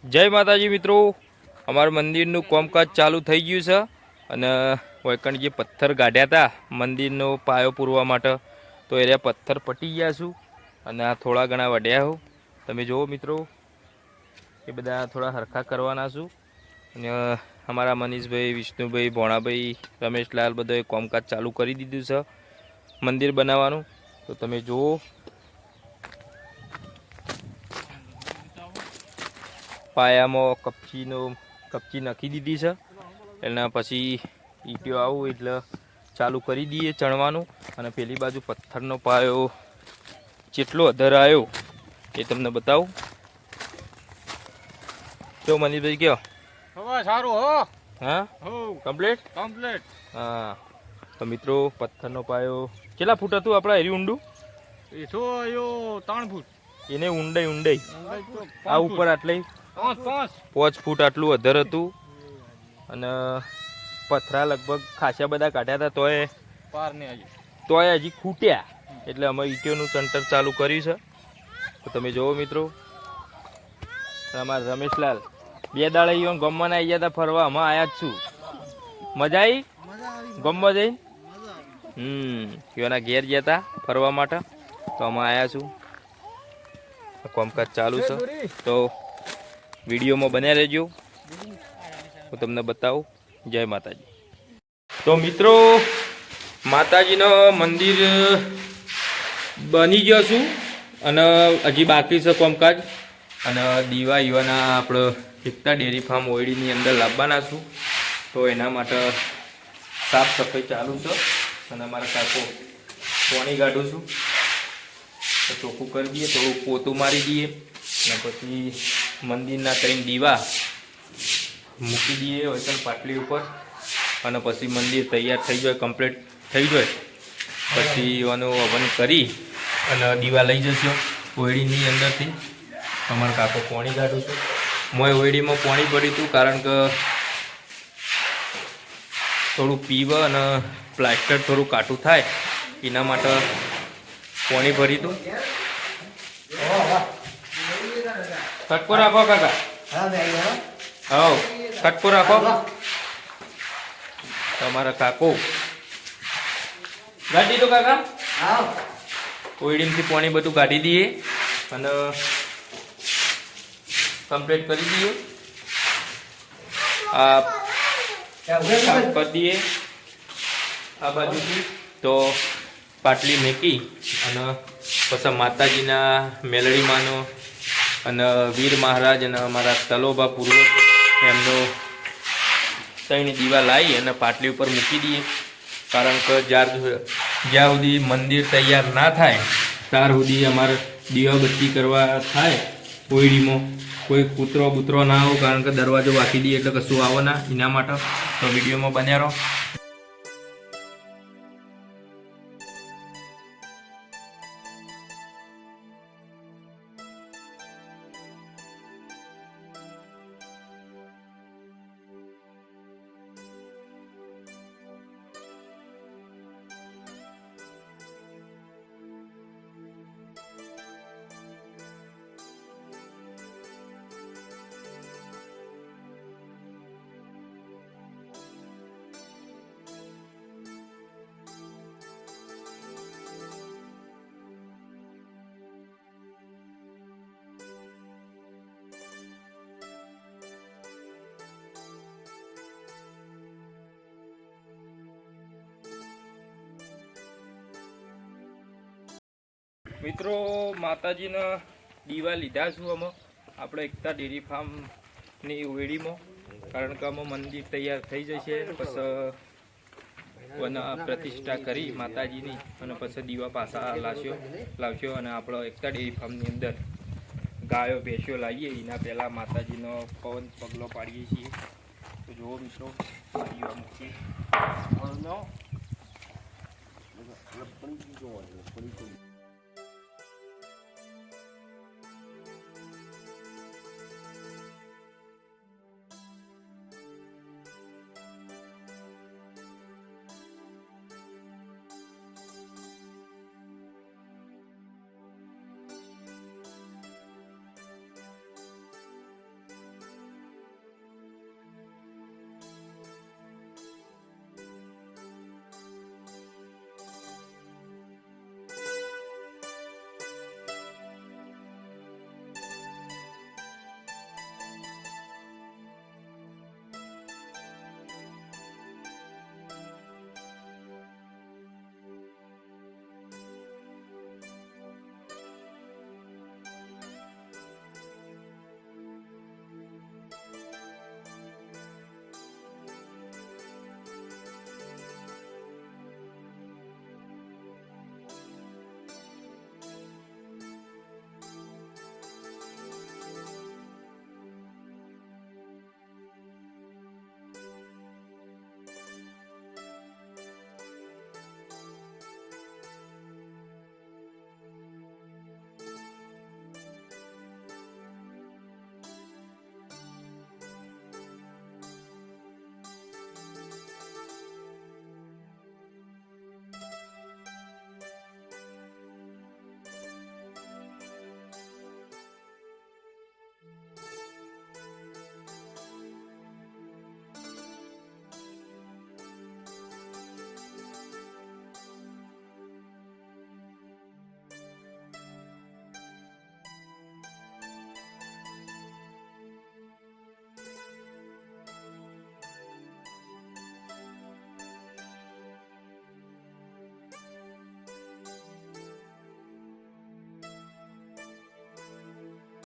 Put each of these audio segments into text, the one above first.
जय माताजी मित्रों, अमर मंदिर नु कामकाज चालू થઈ ગયું છે અને વૈકણ જે પથ્થર ગાઢ્યા હતા મંદિરનો પાયો પૂરવા માટે તો એરિયા પથ્થર પટી ગયા છું અને આ થોડા ઘણા વડ્યા હો તમે જોવો મિત્રો એ બધા થોડા હરખા કરવાના છું અને અમારા મનીષભાઈ વિષ્ણુભાઈ ભોણાભાઈ રમેશલાલ બધાએ કામકાજ ચાલુ કરી દીધું છે મંદિર બનાવવાનું તો તમે જોવો પાયામાં કપચી નાખી દીધી છે એના પછી ઈટીઓ આવું એટલે ચાલુ કરી દઈએ ચણવાનું અને પેલી બાજુ પથ્થરનો પાયો જેટલો અધર આવ્યો એ તમને બતાવું જો મનીષભાઈ કયો હવે સારું હો હા કમ્પ્લીટ હા તો મિત્રો પથ્થરનો પાયો કેટલા ફૂટ હતું આપણા એરી ઊંડું એ તો યો 3 ફૂટ એને ઊંડાઈ આ ઉપર આટલે 5 ફૂટ આટલું અધર હતું અને પથરા લગભગ ખાસા બધા કાઢ્યા હતા તોય પાર ને તોય હજી ખૂટ્યા એટલે અમે ઈટીઓનું ચંટર ચાલુ કર્યું છે તો તમે જોવો મિત્રો અમારા રમેશલાલ 2 દાડા ઈવન ગમમાં આવી ગયા હતા ફરવા અમે આવ્યા જ છું મજા આવી ગમમાં જઈને ઈવના ઘેર ગયા હતા ફરવા માટે તો અમે આવ્યા છું કામકાજ ચાલુ છે તો વિડીયોમાં બન્યા રહેજો હું તમને બતાવું જય માતાજી તો મિત્રો માતાજીનો મંદિર બની ગયો છું અને હજી બાકી છે કામકાજ અને દીવા ઈવાના આપણે એકતા ડેરી ફાર્મ ઓયડીની અંદર લાવવાના છું તો એના માટે સાફ સફાઈ ચાલુ છે અને અમારા કાકો પાણી કાઢું છું તો ચોખ્ખું કરી દઈએ થોડું પોતું મારી દઈએ અને પછી મંદિરના 3 દીવા મૂકી દઈએ વૈકણ પાટલી ઉપર અને પછી મંદિર તૈયાર થઈ જાય કમ્પ્લીટ થઈ જાય પછી એનું હવન કરી અને દીવા લઈ જશો ઓયડીની અંદરથી અમારા કાકો પાણી કાઢું છું મોય ઓયડીમાં પાણી ભર્યું હતું કારણ કે થોડું પીવા અને પ્લાસ્ટર થોડું કાઠું થાય એના માટે પાણી ભરી હતું કટકો રાખો કાકા હા કટકો રાખો તમારા કાકો ગાડી દો કાકા ઓઈડીમથી પાણી બધું કાઢી દઈએ અને કમ્પ્લીટ કરી દઈએ આ સાફ કરી દઈએ આ બાજુથી તો પાટલી મેકી અને પછી માતાજીના મેલડીમાંનો અને વીર મહારાજ અને અમારા તલોબા પૂર્વજ એમનો 3 દીવા લાવી અને પાટલી ઉપર મૂકી દઈએ કારણ કે જ્યાં સુધી મંદિર તૈયાર ના થાય ત્યાર સુધી અમારે દીવાબત્તી કરવા થાય ઓયડીમાં કોઈ કૂતરો બૂતરો ના આવો કારણ કે દરવાજો વાંકી દઈએ એટલે કશું આવો ના એના માટે તો વિડીયોમાં બન્યા રહો મિત્રો માતાજીના દીવા લીધા છું અમે આપણે એકતા ડેરી ફાર્મની ઓયડીમાં કારણ કે અમે મંદિર તૈયાર થઈ જશે પછી પ્રતિષ્ઠા કરી માતાજીની અને પછી દીવા પાછા લાવશો અને આપણે એકતા ડેરી ફાર્મની અંદર ગાયો ભેંસો લાવીએ એના પહેલાં માતાજીનો પગલો પાડીએ છીએ તો જુઓ મિત્રો દીવા મૂકીએ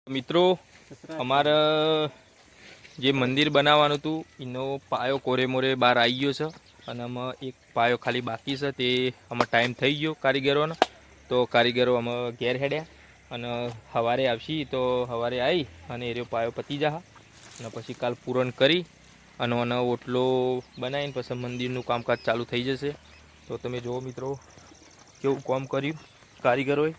મિત્રો અમારા જે મંદિર બનાવવાનું હતું એનો પાયો કોરે મોરે બહાર આવી ગયો છે અને આમાં એક પાયો ખાલી બાકી છે. તે આમાં ટાઈમ થઈ ગયો કારીગરોનો, તો કારીગરો આમાં ઘેર હેડ્યા અને સવારે આવશી તો સવારે આવી અને એનો પાયો પતી જા અને પછી કાલ પૂરણ કરી અને આનો ઓટલો બનાવીને પછી મંદિરનું કામકાજ ચાલુ થઈ જશે. તો તમે જુઓ મિત્રો કેવું કામ કર્યું કારીગરોએ.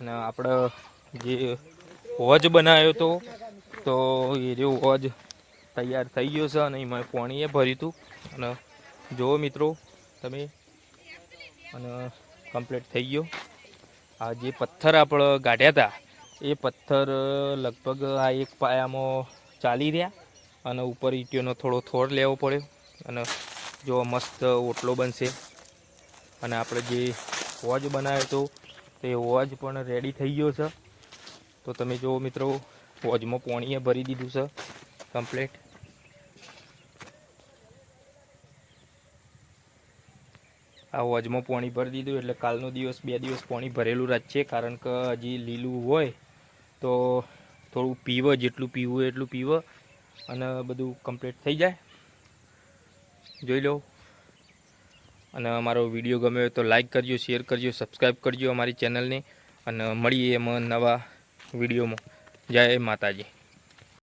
અને આપણે જે હોજ બનાવ્યો હતો તો એ રહ્યો હોજ તૈયાર થઈ ગયો છે અને એમાં પાણીએ ભર્યું હતું. અને જુઓ મિત્રો તમે અને કમ્પ્લીટ થઈ ગયો. આ જે પથ્થર આપણે ગાઢ્યા હતા એ પથ્થર લગભગ આ એક પાયામાં ચાલી રહ્યા અને ઉપર ઈંટીઓનો થોડો થોડ લેવો પડ્યો અને જો મસ્ત ઓટલો બનશે. અને આપણે જે હોજ બનાવ્યો હતો તે હોજ પણ રેડી થઈ ગયો છે. તો તમે જુઓ મિત્રો હોજમાં પાણીએ ભરી દીધું છે કમ્પ્લીટ. આ હોજમાં પાણી ભરી દીધું એટલે કાલનો દિવસ 2 દિવસ પાણી ભરેલું રાખશે, કારણ કે હજી લીલું હોય તો થોડું પીવે, જેટલું પીવું હોય એટલું પીવે અને બધું કમ્પ્લીટ થઈ જાય. જોઈ લો. અને અમારો વિડીયો ગમ્યો હોય તો લાઈક કરજો, શેર કરજો, સબસ્ક્રાઈબ કરજો અમારી ચેનલને અને મળીએ એમાં નવા વિડીયોમાં. જય માતાજી.